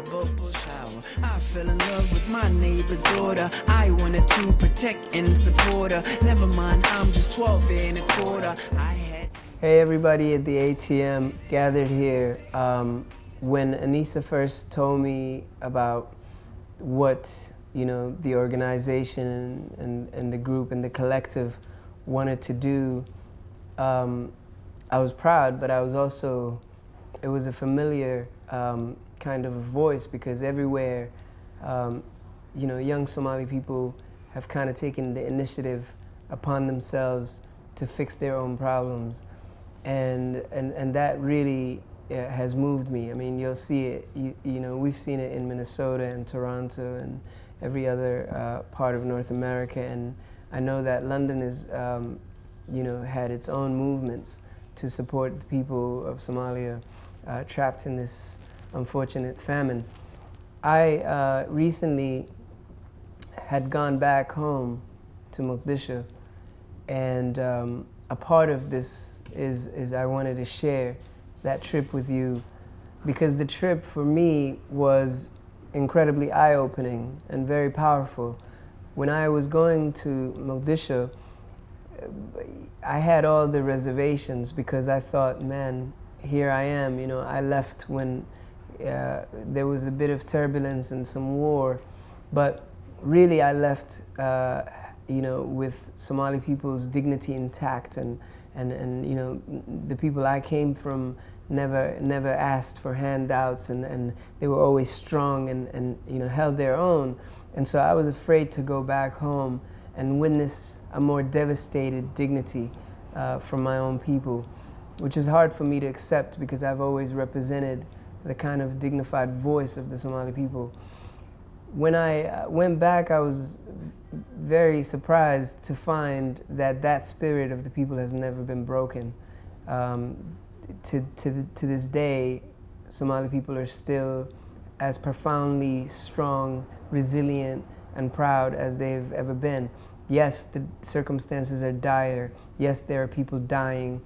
Bubble shower. I fell in love with my neighbor's daughter. I wanted to protect and support her. Never mind, I'm just 12 and a quarter. Hey everybody at the ATM gathered here. When Anissa first told me about what the organization and the group and the collective wanted to do, I was proud, but I was also, it was a familiar kind of a voice, because everywhere, young Somali people have kind of taken the initiative upon themselves to fix their own problems, and that really has moved me. I mean, you'll see it. We've seen it in Minnesota and Toronto and every other part of North America, and I know that London is, had its own movements to support the people of Somalia trapped in this unfortunate famine. I recently had gone back home to Mogadishu, and a part of this is I wanted to share that trip with you, because the trip for me was incredibly eye-opening and very powerful. When I was going to Mogadishu, I had all the reservations, because I thought, man, here I am. I left when there was a bit of turbulence and some war, but really I left with Somali people's dignity intact, and the people I came from never asked for handouts, and they were always strong and held their own. And so I was afraid to go back home and witness a more devastated dignity from my own people, which is hard for me to accept, because I've always represented the kind of dignified voice of the Somali people. When I went back, I was very surprised to find that spirit of the people has never been broken. To this day, Somali people are still as profoundly strong, resilient, and proud as they've ever been. Yes, the circumstances are dire. Yes, there are people dying.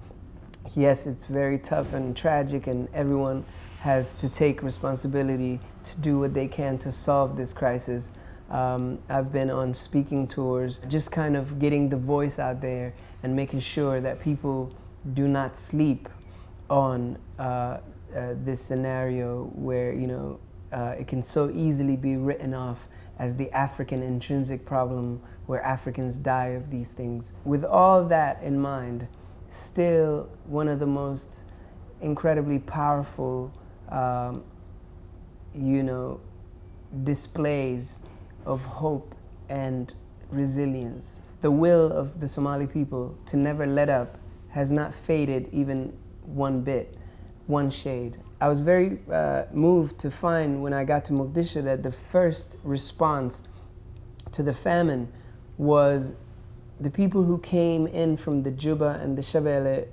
Yes, it's very tough and tragic, and everyone has to take responsibility to do what they can to solve this crisis. I've been on speaking tours, just kind of getting the voice out there and making sure that people do not sleep on this scenario where it can so easily be written off as the African intrinsic problem, where Africans die of these things. With all that in mind, still one of the most incredibly powerful displays of hope and resilience. The will of the Somali people to never let up has not faded even one bit, one shade. I was very moved to find, when I got to Mogadishu, that the first response to the famine was the people who came in from the Juba and the Shabelle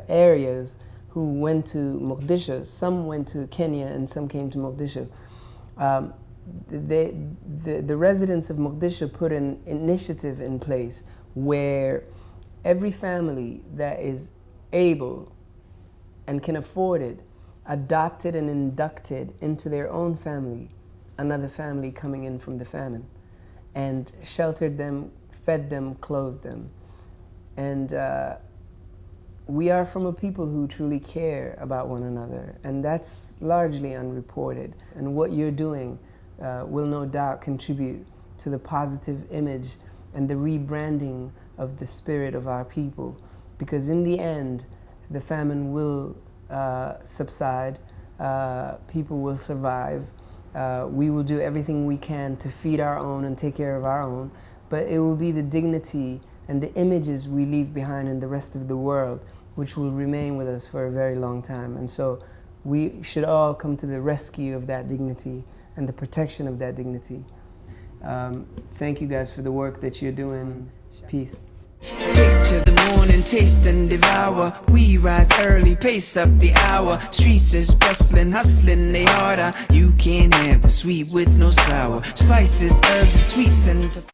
areas, who went to Mogadishu. Some went to Kenya and some came to Mogadishu. The residents of Mogadishu put an initiative in place where every family that is able and can afford it adopted and inducted into their own family another family coming in from the famine, and sheltered them, fed them, clothed them. And we are from a people who truly care about one another, and that's largely unreported. And what you're doing will no doubt contribute to the positive image and the rebranding of the spirit of our people, because in the end, the famine will subside, people will survive, we will do everything we can to feed our own and take care of our own, but it will be the dignity and the images we leave behind in the rest of the world which will remain with us for a very long time. And so we should all come to the rescue of that dignity and the protection of that dignity. Thank you guys for the work that you're doing. Peace. Picture the morning, taste and devour. We rise early, pace up the hour. Streets is bustling, hustling, they harder. You can't have the sweet with no sour. Spices, herbs, sweet scent.